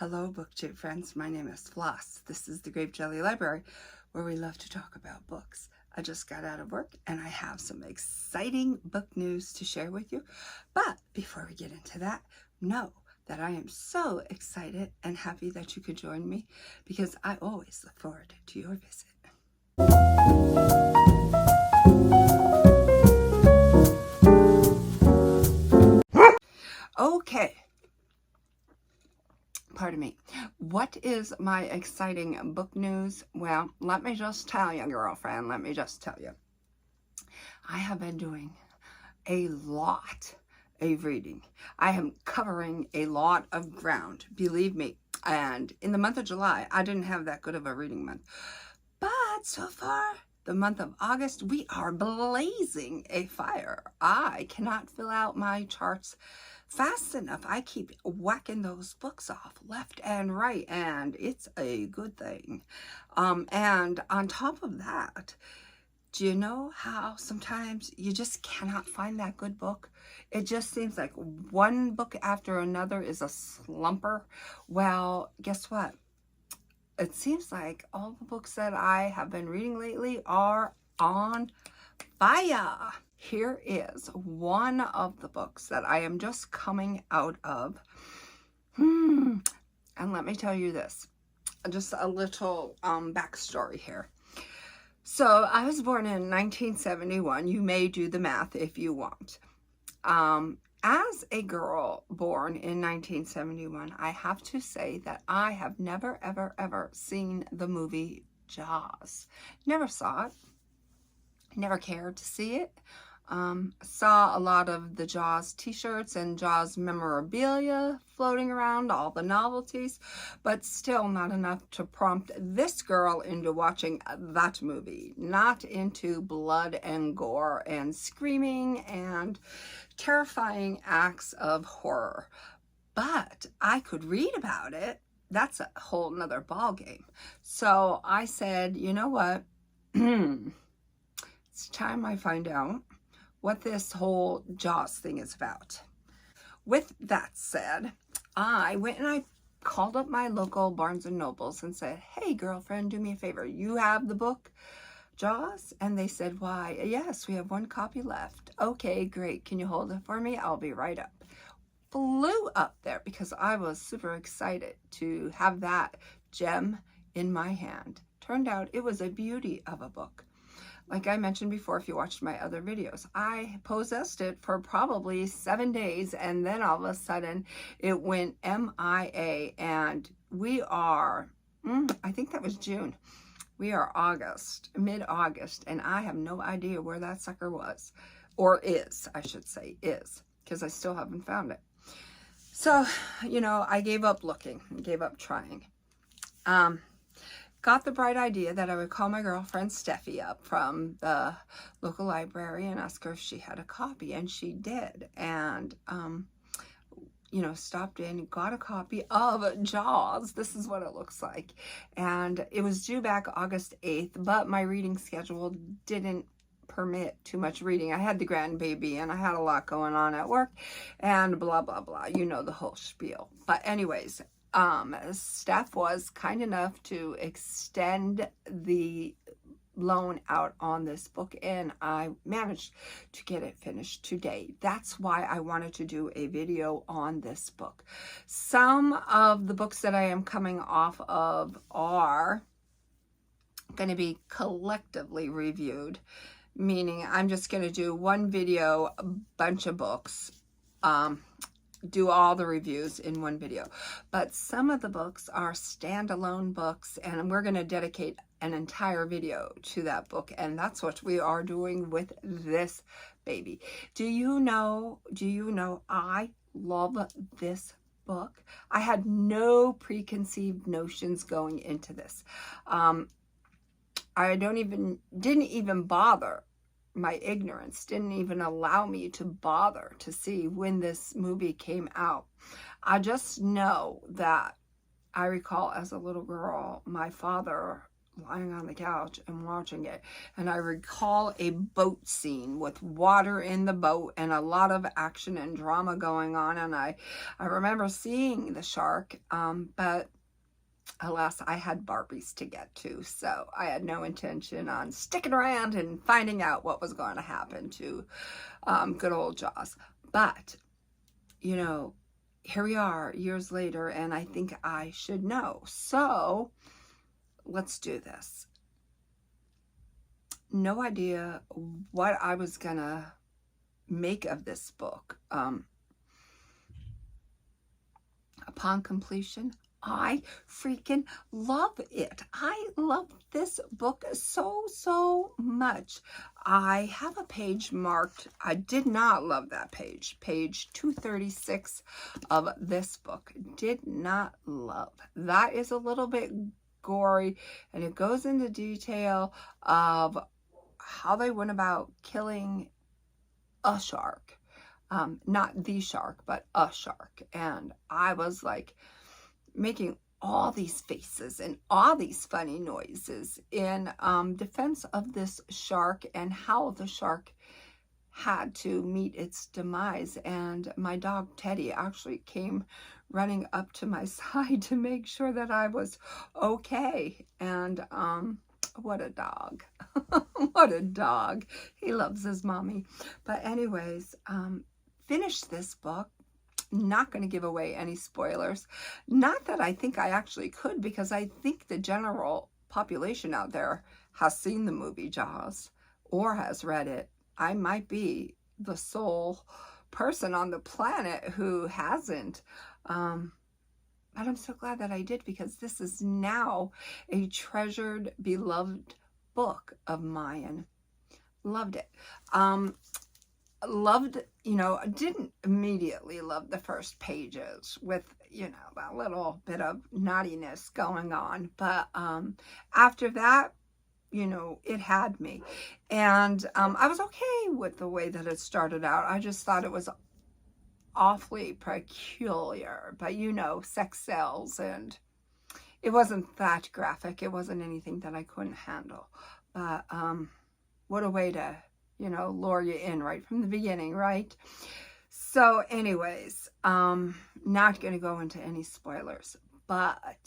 Hello, BookTube friends. My name is Floss. This is the Grape Jelly Library, where we love to talk about books. I just got out of work and I have some exciting book news to share with you. But before we get into that, know that I am so excited and happy that you could join me because I always look forward to your visit. Okay. Pardon me. What is my exciting book news? Well, let me just tell you, girlfriend, let me just tell you. I have been doing a lot of reading. I am covering a lot of ground, believe me. And in the month of July, I didn't have that good of a reading month. But so far, the month of August, we are blazing a fire. I cannot fill out my charts fast enough. I keep whacking those books off left and right, and it's a good thing. And on top of that, do you know how sometimes you just cannot find that good book? It just seems like one book after another is a slumper. Well, guess what? It seems like all the books that I have been reading lately are on fire. Here is one of the books that I am just coming out of. And let me tell you this, just a little backstory here. So I was born in 1971. You may do the math if you want. As a girl born in 1971, I have to say that I have never, ever, ever seen the movie Jaws. Never saw it. Never cared to see it. Saw a lot of the Jaws t-shirts and Jaws memorabilia floating around, all the novelties, but still not enough to prompt this girl into watching that movie. Not into blood and gore and screaming and terrifying acts of horror. But I could read about it. That's a whole nother ball game. So I said, you know what? It's time I find out what this whole Jaws thing is about. With that said, I went and I called up my local Barnes & Nobles and said, hey, girlfriend, do me a favor. You have the book Jaws? And they said, why? Yes, we have one copy left. Okay, great. Can you hold it for me? I'll be right up. Flew up there because I was super excited to have that gem in my hand. Turned out it was a beauty of a book. Like I mentioned before, if you watched my other videos, I possessed it for probably 7 days, and then all of a sudden it went MIA, and we are, I think that was June. We are August, mid-August, and I have no idea where that sucker was, or is, I should say, is, because I still haven't found it. So, you know, I gave up looking, gave up trying. Got the bright idea that I would call my girlfriend Steffi up from the local library and ask her if she had a copy, and she did. And, you know, stopped in, got a copy of Jaws. This is what it looks like. And it was due back August 8th, but my reading schedule didn't permit too much reading. I had the grandbaby and I had a lot going on at work and blah, blah, blah. You know the whole spiel. But anyways, Steph was kind enough to extend the loan out on this book, and I managed to get it finished today. That's why I wanted to do a video on this book. Some of the books that I am coming off of are going to be collectively reviewed, meaning I'm just going to do one video, a bunch of books, do all the reviews in one video. But some of the books are standalone books, and we're going to dedicate an entire video to that book, and that's what we are doing with this baby. Do you know I love this book? I had no preconceived notions going into this. I didn't even bother. My ignorance didn't even allow me to bother to see when this movie came out. I just know that I recall as a little girl, my father lying on the couch and watching it. And I recall a boat scene with water in the boat and a lot of action and drama going on. And I remember seeing the shark, but alas, I had Barbies to get to, so I had no intention on sticking around and finding out what was going to happen to good old Jaws. But, you know, here we are years later, and I think I should know. So let's do this. No idea what I was going to make of this book. Upon completion, I freaking love it. I love this book so much. I have a page marked. I did not love that page. Page 236 of this book. Did not love. That is a little bit gory, and it goes into detail of how they went about killing a shark. Not the shark, but a shark. And I was like, making all these faces and all these funny noises in defense of this shark and how the shark had to meet its demise. And my dog Teddy actually came running up to my side to make sure that I was okay. And what a dog. What a dog. He loves his mommy. But anyways, finished this book. Not going to give away any spoilers. Not that I think I actually could, because I think the general population out there has seen the movie Jaws or has read it. I might be the sole person on the planet who hasn't. But I'm so glad that I did, because this is now a treasured, beloved book of mine. Loved it. Loved, you know, didn't immediately love the first pages with, you know, that little bit of naughtiness going on. But after that, you know, it had me. And I was okay with the way that it started out. I just thought it was awfully peculiar. But, you know, sex sells, and it wasn't that graphic. It wasn't anything that I couldn't handle. But what a way to, you know, lure you in right from the beginning, right? So anyways, not going to go into any spoilers, but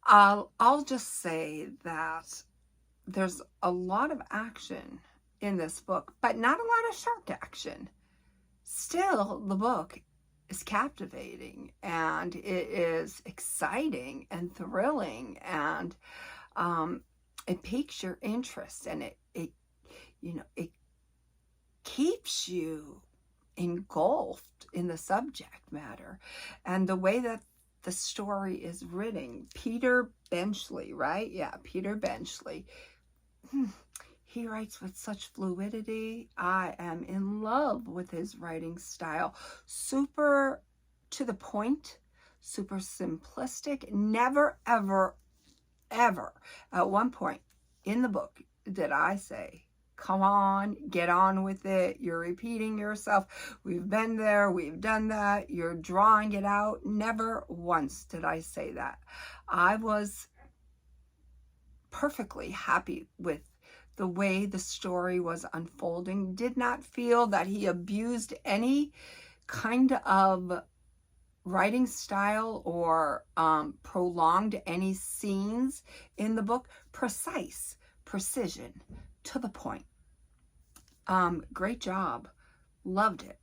I'll just say that there's a lot of action in this book, but not a lot of shark action. Still, the book is captivating, and it is exciting and thrilling, and it piques your interest, and it you know, it keeps you engulfed in the subject matter. And the way that the story is written, Peter Benchley, right? Yeah, Peter Benchley. He writes with such fluidity. I am in love with his writing style. Super to the point, super simplistic. Never, ever, ever at one point in the book did I say, come on, get on with it. You're repeating yourself. We've been there. We've done that. You're drawing it out. Never once did I say that. I was perfectly happy with the way the story was unfolding. Did not feel that he abused any kind of writing style or prolonged any scenes in the book. Precise, precision, to the point. Great job. Loved it.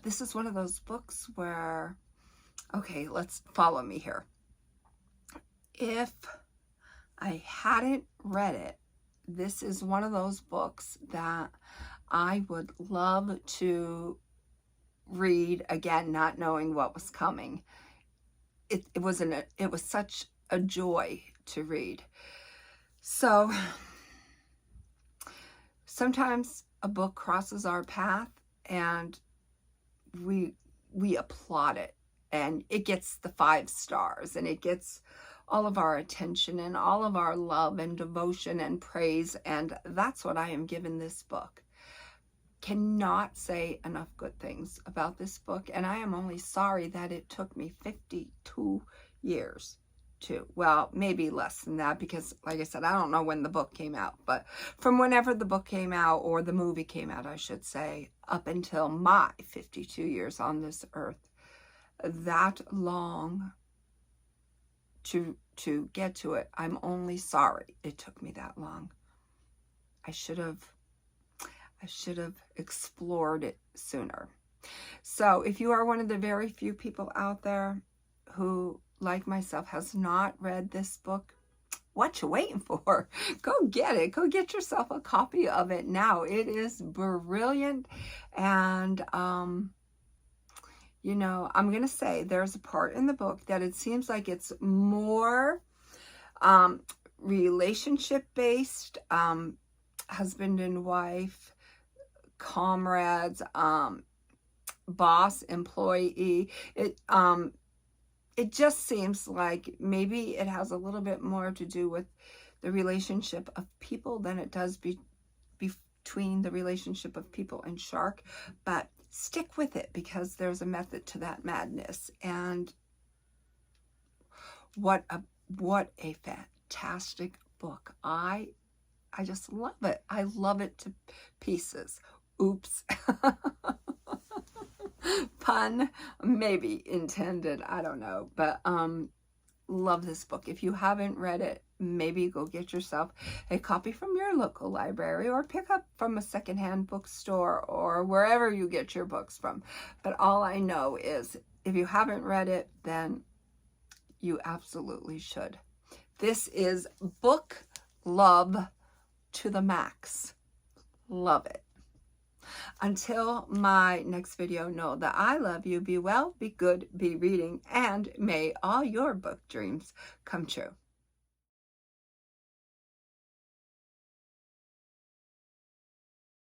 This is one of those books where, okay, let's follow me here. If I hadn't read it, this is one of those books that I would love to read again, not knowing what was coming. It was such a joy to read. So sometimes a book crosses our path and we applaud it, and it gets the 5 stars, and it gets all of our attention and all of our love and devotion and praise. And that's what I am giving this book. cannot say enough good things about this book, and I am only sorry that it took me 52 years to, well, maybe less than that, because like I said, I don't know when the book came out, but from whenever the book came out, or the movie came out, I should say, up until my 52 years on this earth, that long to get to it. I'm only sorry it took me that long. I should have explored it sooner. So if you are one of the very few people out there who, like myself, has not read this book, what you waiting for? Go get it. Go get yourself a copy of it now. It is brilliant. And, you know, I'm going to say there's a part in the book that it seems like it's more relationship-based, husband and wife, comrades, boss, employee. It just seems like maybe it has a little bit more to do with the relationship of people than it does between the relationship of people and shark. But stick with it, because there's a method to that madness. And what a fantastic book. I just love it. I love it to pieces. Oops. Pun maybe intended, I don't know, but love this book. If you haven't read it, maybe go get yourself a copy from your local library, or pick up from a secondhand bookstore, or wherever you get your books from. But all I know is, if you haven't read it, then you absolutely should. This is book love to the max. Love it. Until my next video, know that I love you. Be well, be good, be reading, and may all your book dreams come true.